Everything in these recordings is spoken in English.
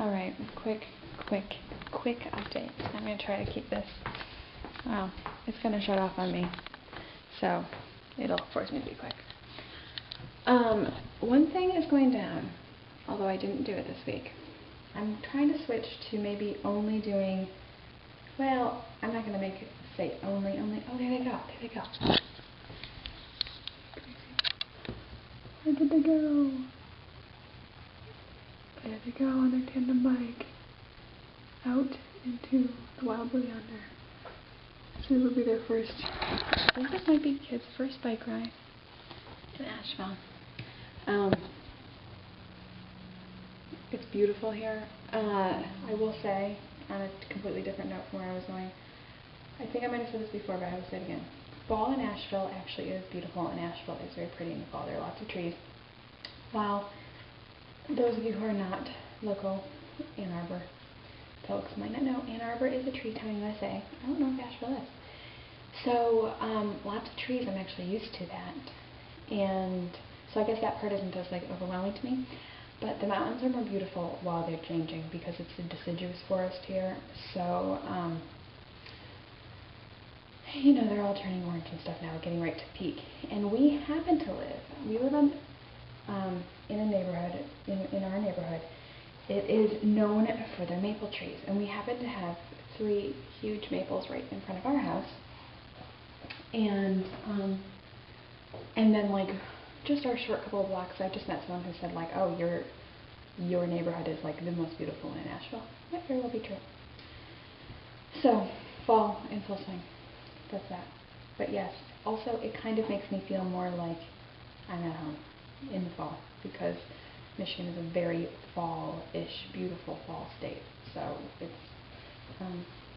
Alright, quick update. I'm going to try to keep this. Well, it's going to shut off on me, so it'll force me to be quick. One thing is going down, although I didn't do it this week. I'm trying to switch to maybe only doing, well, I'm not going to make it say only, oh, there they go. Where did they go? There they go on their tandem bike, out into the wild yonder. So this will be their first, I think this might be kids' first bike ride in Asheville. It's beautiful here. I will say, on a completely different note from where I was going, I think I might have said this before, but I will say it again. Fall in Asheville actually is beautiful, and Asheville is very pretty in the fall. There are lots of trees. While those of you who are not local Ann Arbor folks might not know, Ann Arbor is a tree town USA. I don't know if Asheville is. So lots of trees, I'm actually used to that. And so I guess that part isn't as like overwhelming to me. But the mountains are more beautiful while they're changing because it's a deciduous forest here. So, you know, they're all turning orange and stuff now, getting right to peak. And we live on, in a neighborhood, in our neighborhood. It is known for their maple trees. And we happen to have 3 huge maples right in front of our house. And then like, just our short couple of blocks, I just met someone who said like, oh, your neighborhood is like the most beautiful in Asheville. That very well be true. So, fall in full swing. That's that. But yes, also it kind of makes me feel more like I'm at home in the fall because Michigan is a very fall-ish, beautiful fall state. So it's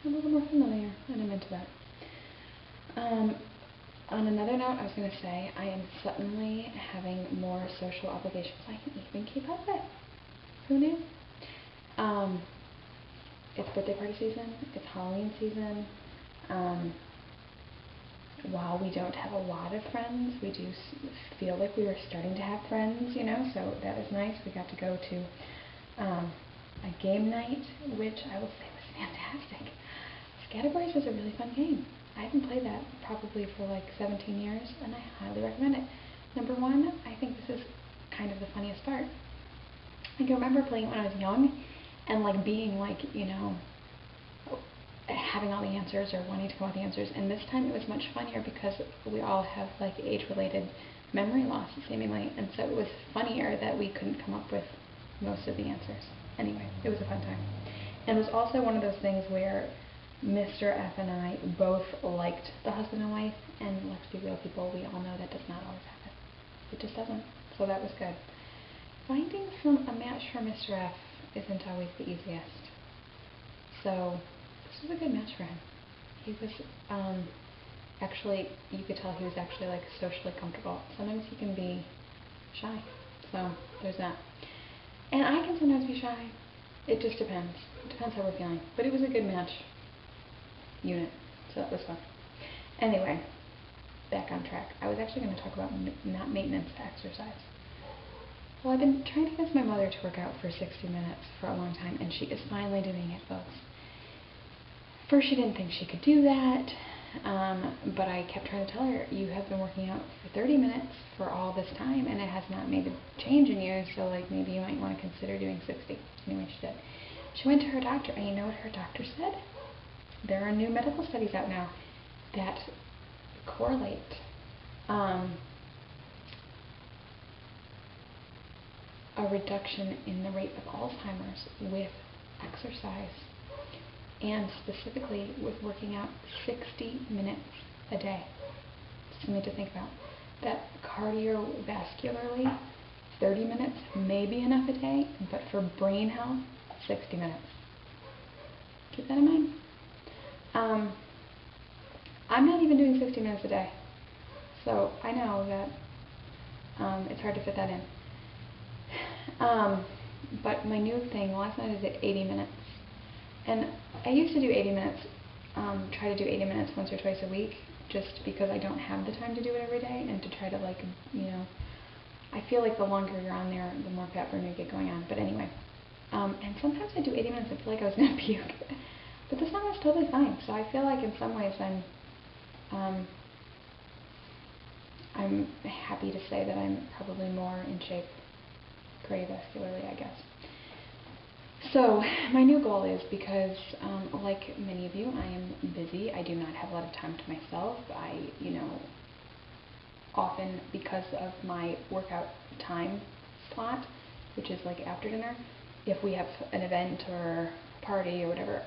a little more familiar, and I'm into that. On another note, I was going to say, I am suddenly having more social obligations I can even keep up with. Who knew? It's birthday party season. It's Halloween season. While we don't have a lot of friends, we do feel like we are starting to have friends, you know, so that was nice. We got to go to a game night, which I will say was fantastic. Scatterbrains is a really fun game. I haven't played that probably for like 17 years, and I highly recommend it. Number one, I think this is kind of the funniest part. I can remember playing when I was young, and like being like, you know, having all the answers or wanting to come up with the answers, and this time it was much funnier because we all have like age-related memory loss seemingly, and so it was funnier that we couldn't come up with most of the answers. Anyway, it was a fun time. And it was also one of those things where Mr. F and I both liked the husband and wife, and let's be real people, we all know that does not always happen. It just doesn't. So that was good. Finding a match for Mr. F isn't always the easiest. So this was a good match for him. He was actually, you could tell he was actually like socially comfortable. Sometimes he can be shy. So there's that. And I can sometimes be shy. It just depends. It depends how we're feeling. But it was a good match unit, so that was fun. Anyway, back on track. I was actually going to talk about not maintenance exercise. Well, I've been trying to convince my mother to work out for 60 minutes for a long time, and she is finally doing it, folks. First, she didn't think she could do that, but I kept trying to tell her, you have been working out for 30 minutes for all this time, and it has not made a change in you, so like maybe you might want to consider doing 60. Anyway, she did. She went to her doctor, and you know what her doctor said? There are new medical studies out now that correlate a reduction in the rate of Alzheimer's with exercise, and specifically with working out 60 minutes a day. Something to think about. That cardiovascularly, 30 minutes may be enough a day, but for brain health, 60 minutes. Keep that in mind. I'm not even doing 60 minutes a day, so I know that it's hard to fit that in. But my new thing, last night I did 80 minutes, and I used to do 80 minutes, try to do 80 minutes once or twice a week, just because I don't have the time to do it every day, and to try to I feel like the longer you're on there, the more fat burn you get going on, but anyway. And sometimes I do 80 minutes, I feel like I was going to puke. But this one was totally fine. So I feel like in some ways I'm happy to say that I'm probably more in shape cardiovascularly, I guess. So my new goal is, because like many of you, I am busy. I do not have a lot of time to myself. Often because of my workout time slot, which is like after dinner, if we have an event or a party or whatever,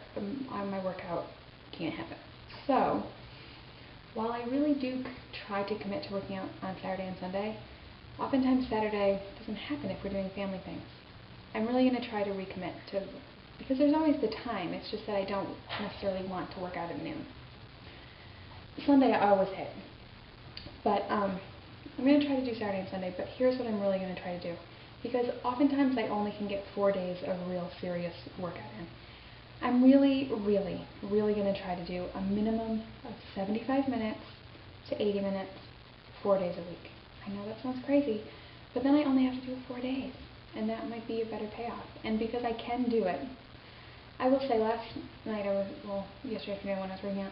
my workout can't happen. So while I really do try to commit to working out on Saturday and Sunday, oftentimes Saturday doesn't happen if we're doing family things. I'm really going to try to recommit to, because there's always the time, it's just that I don't necessarily want to work out at noon. Sunday I always hit. But I'm going to try to do Saturday and Sunday, but here's what I'm really going to try to do. Because oftentimes I only can get 4 days of real serious workout in. I'm really, really, really going to try to do a minimum of 75 minutes to 80 minutes, 4 days a week. I know that sounds crazy, but then I only have to do it 4 days, and that might be a better payoff. And because I can do it, I will say last night, yesterday afternoon when I was working out,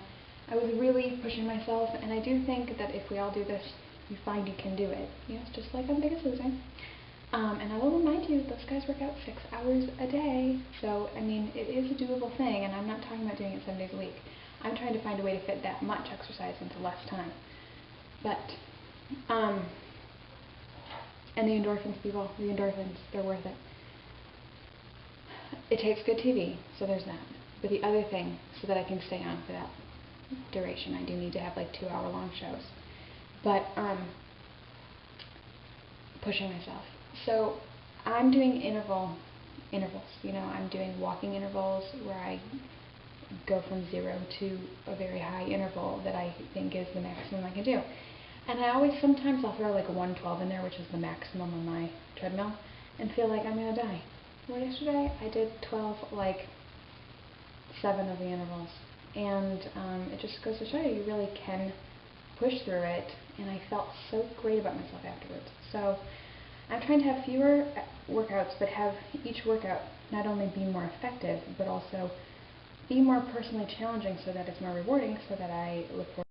I was really pushing myself, and I do think that if we all do this, you find you can do it. It's just like on Biggest Loser. And I will remind you, those guys work out 6 hours a day, so, I mean, it is a doable thing, and I'm not talking about doing it 7 days a week. I'm trying to find a way to fit that much exercise into less time. But, and the endorphins, people, the endorphins, they're worth it. It takes good TV, so there's that. But the other thing, so that I can stay on for that duration, I do need to have like 2-hour-long shows. But pushing myself. So I'm doing intervals. I'm doing walking intervals where I go from 0 to a very high interval that I think is the maximum I can do. And sometimes I'll throw like a 112 in there, which is the maximum on my treadmill, and feel like I'm going to die. Well, yesterday I did 12, like 7 of the intervals. And it just goes to show you really can push through it, and I felt so great about myself afterwards. So I'm trying to have fewer workouts, but have each workout not only be more effective, but also be more personally challenging so that it's more rewarding, so that I look forward